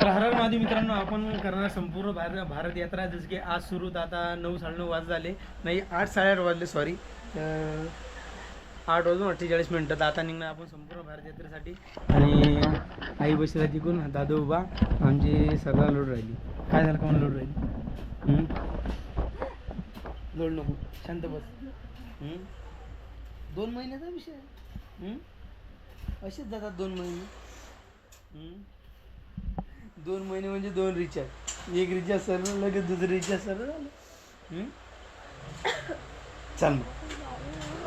तर हर हर महादेव मित्रांनो, आपण करणार संपूर्ण भारत यात्रा. जसं की आज सुरू तर आता 9:30 वाज झाले, नाही 8:30 वाजले, सॉरी 8:48 तर आता निघणार आपण संपूर्ण भारत यात्रेसाठी. आणि आई बसला तिकून, दादू उभा, आमची सगळं लोड राहिली. काय झालं का मला लोड राहिली? लोड नको, शांत बस. 2 महिन्याचा विषय असेच जातात 2 महिने. 2 महिने म्हणजे 2 रिचार्ज, एक रिचार्ज सरलं लगेच दुसरं रिचार्ज सरलं झालं. चाल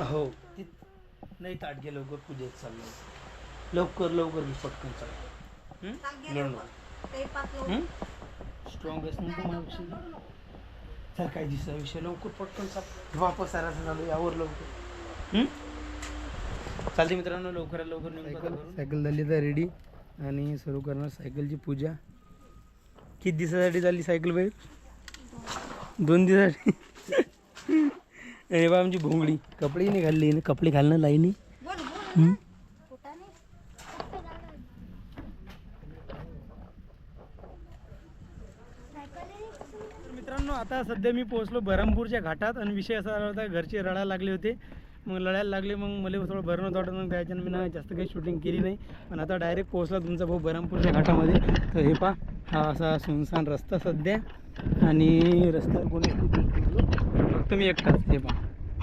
हो नाही ताट घे लवकर, पूजेत चाललं लवकर लवकर पटकन चाल. स्ट्रॉंग असं चल, काय दिसा विषय लवकर पटकन चाल, वापस आरायचं झालं यावर लवकर. चालते मित्रांनो, लवकरात लवकर निघून सायकल झाली तर रेडी आणि सुरू करणार सायकलची पूजा. किती दिवसासाठी झाली सायकल बाई? 2 दिवसासाठी. अरे बा आमची भोंगडी कपडे नाही घालली, कपडे घालणं लाईनी. मित्रांनो, आता सध्या मी पोहोचलो बरहमपूरच्या घाटात आणि विषय असा झाला होता, घरचे रडायला लागले होते. मग लढायला लागले, मग मला थोडं बरं नव्हतं वाटत, मग त्याच्यानं मी ना जास्त काही शूटिंग केली नाही. पण आता डायरेक्ट पोहोचला तुमचा भाऊ बरहमपूरच्या घाटामध्ये. तर हे पहा, हा असा सुनसान रस्ता सध्या, आणि रस्त्यावर कोणी फक्त मी एकटाच. हे पहा,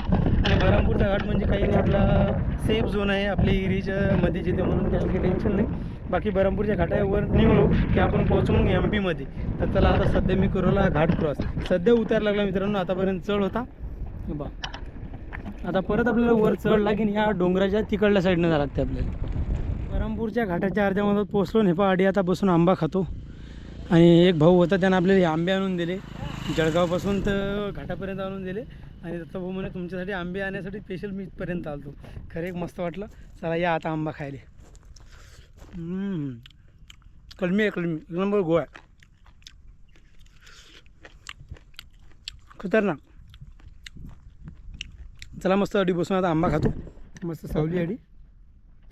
आणि बरहमपूरचा घाट म्हणजे काही नाही, आपला सेफ झोन आहे, आपल्या एरियाच्या मध्ये जिथे, म्हणून त्याला काही टेन्शन नाही. बाकी बरहमपूरच्या घाटावर निघलो की आपण पोहोचू मग MP मध्ये. तर चला आता सध्या मी करूला घाट क्रॉस. सध्या उतार लागला मित्रांनो, आतापर्यंत चढ होता. हे बा आता परत आपल्याला वर चढ लागेल, या डोंगराच्या तिकडल्या साईडनं जावं लागते आपल्याला. बरहमपूरच्या घाटाच्या अर्ध्या मधात पोहोचलो. नेपा आडी आता बसून आंबा खातो. आणि एक भाऊ होता, त्यानं आपल्याला आंबे आणून दिले जळगावपासून तर घाटापर्यंत आणून दिले. आणि दत्ता भाऊ म्हणे तुमच्यासाठी आंबे आणण्यासाठी स्पेशल मी इथपर्यंत आलतो. खरं एक मस्त वाटलं. चला या आता आंबा खायला. कलमी आहे, कलमी एक नंबर गोवा आहे, खतरनाक. चला मस्त अडी बसून आता आंबा खातो, मस्त सावली अडी.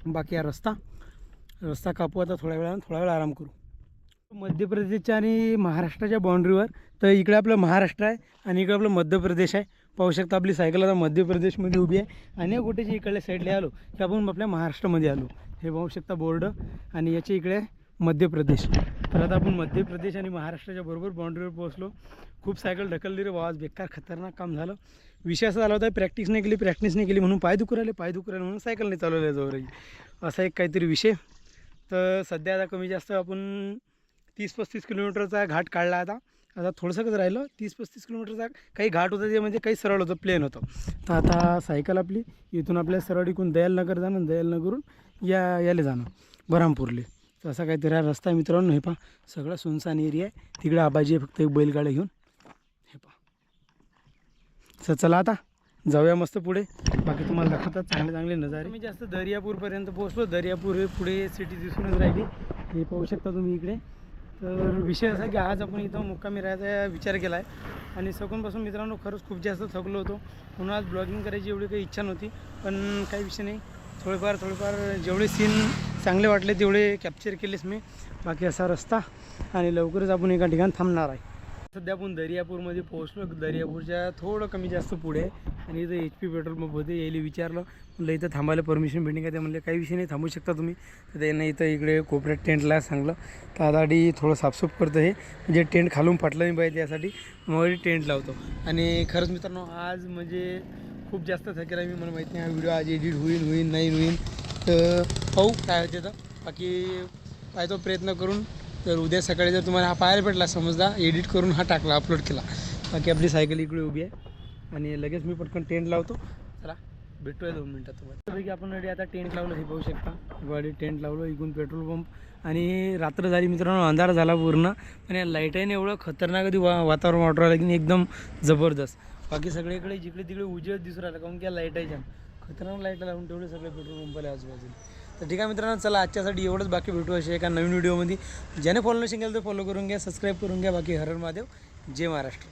बाकी हा रस्ता कापू आता थोड्या वेळ आराम करू. मध्य प्रदेशच्या आणि महाराष्ट्राच्या बाउंड्रीवर. तर इकडे आपलं महाराष्ट्र आहे आणि इकडे आपलं मध्य प्रदेश आहे. पाहू शकता आपली सायकल आता मध्य प्रदेशमध्ये उभी आहे. आणि कुठेची इकडल्या साईडला आलो की आपण आपल्या महाराष्ट्रामध्ये आलो. हे पाहू शकता बोर्ड, आणि याच्या इकडे मध्य प्रदेश. तर आता आपण मध्य प्रदेश आणि महाराष्ट्राच्या बरोबर बाउंड्रीवर पोहोचलो. खूप सायकल ढकलली रे आवाज, बेकार खतरनाक काम झालं. विषय असा झाला होता, प्रॅक्टिस नाही केली म्हणून पाय दुखू राहिले म्हणून सायकल नाही चालवल्या जवळही, असा एक काहीतरी विषय. तर सध्या आता कमी जास्त आपण 30-35 किलोमीटरचा घाट काढला. आता थोडंसंच राहिलं, 30-35 किलोमीटरचा काही घाट होता, ते म्हणजे काही सरळ होतं, प्लेन होतं. तर आता सायकल आपली इथून आपल्या सरळ इकडून दयालनगर जाणं, दयालनगरून याले जाणं बरहमपूरले. तर असा काहीतरी हा रस्ता आहे मित्रांनो. हे पहा, सगळा सुनसान एरिया आहे. तिकडे आबाजी आहे फक्त एक बैलगाड्या घेऊन. हे पहा, तर चला आता जाऊया मस्त पुढे. बाकी तुम्हाला दाखवतात चांगले नजारे. मी जास्त दर्यापूरपर्यंत पोहोचलो. दर्यापूर पुढे सिटी दिसूनच राहिली. हे पाहू शकता तुम्ही इकडे. तर विषय असा की आज आपण इथं मुक्कामी राहायचा विचार केला आहे. आणि सकाळपासून मित्रांनो खरंच खूप जास्त थकलो होतो. म्हणून आज ब्लॉगिंग करायची एवढी काही इच्छा नव्हती, पण काही विषय नाही. थोडेफार जेवढे सीन चांगले वाटले तेवढे कॅप्चर केलेच मी. बाकी असा रस्ता, आणि लवकरच आपण एका ठिकाणी थांबणार आहे. सध्या आपण दर्यापूरमध्ये पोहोचलो. दर्यापूरच्या थोडं कमी जास्त पुढे, आणि इथं HP पेट्रोल पंप होते. यायला विचारलं, म्हणलं इथं थांबायला परमिशन भेटणे का? ते म्हणले काही विषय नाही, थांबू शकता तुम्ही. तर त्यांना इथं इकडे कोपऱ्यात टेंटला सांगलं. तर आता आधी थोडं साफसूफ करतं, हे म्हणजे टेंट खालून फाटलं नाही पाहिजे यासाठी मग टेंट लावतो. आणि खरंच मित्रांनो आज म्हणजे खूप जास्त थकेला मी. मला माहिती नाही हा व्हिडिओ आज एडिट होईल नाही होईल, तर पाहू काय होते. तर बाकी पाहतो प्रयत्न करून. तर उद्या सकाळी जर तुम्हाला हा पाहायला भेटला, समजा एडिट करून हा टाकला, अपलोड केला. बाकी आपली सायकल इकडे उभी आहे, आणि लगेच मी पटकन टेंट लावतो. चला भेटूया 2 मिनटात तुम्हाला. पैकी आपण रेडी आता टेंट लावलं. हे पाहू शकता गाडी टेंट लावलं. इकडून पेट्रोल पंप, आणि रात्र झाली मित्रांनो, अंधार झाला पूर्ण. पण या लाईटाने एवढं खतरनाक कधी वातावरण वाटू राहिलं की एकदम जबरदस्त. बाकी सगळीकडे जिकडे तिकडे उजेड दिसू राहिला, कारण की या लाईट आहे जाम खतरनाक. लाईट लावून ठेवले सगळे पेट्रोल पंपाला आजूबाजूला. तर ठीक आहे मित्रांनो, चला आजच्यासाठी एवढंच. बाकी भेटू असे एका नवीन व्हिडिओमध्ये. ज्याने फॉलो नसेल केलं तर फॉलो करून घ्या, सबस्क्राईब करून घ्या. बाकी हर हर महादेव, जय महाराष्ट्र.